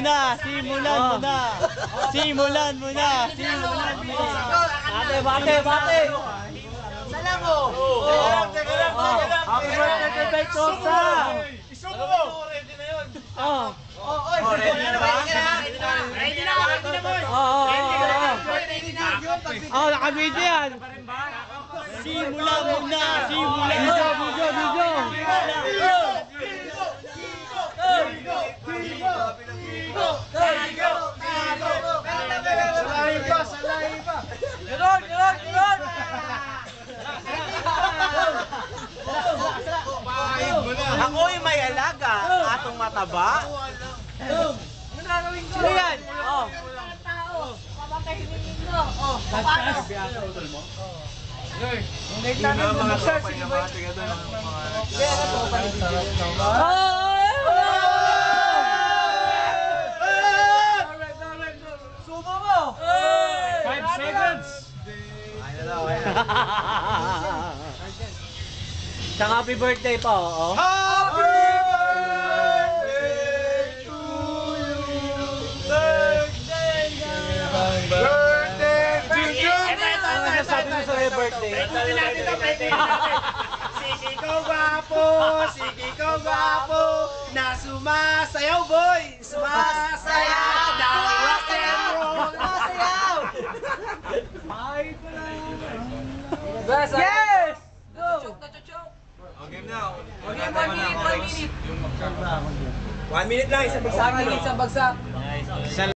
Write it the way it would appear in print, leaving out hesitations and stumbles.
muna. Simulan mo na. Simulan mo na. Simulan mo na. Bate. Salam mo. Teka lang. Happy birthday kay Bay Cosa. Isubo mo. Ready na yun. Ready na ba? Ready na boy. Ready na. Nakabidyo yan. Simulan mo na. Simulan mo na. Video. Ganon. Ako'y may alaga, atong mataba. Ano gagawin ko? Ano yan? Subo mo! 5 seconds. Tsaka happy birthday pa, oo. Happy birthday to you! Birthday to you! Ano nasabi mo sa may birthday? Sige ko gwapo, na sumasayaw boy! Sumasayaw! Na rock and roll! Sumasayaw! Yes! Game now. 1 minute. 1 minute lang, isang bagsak. Isang bagsak.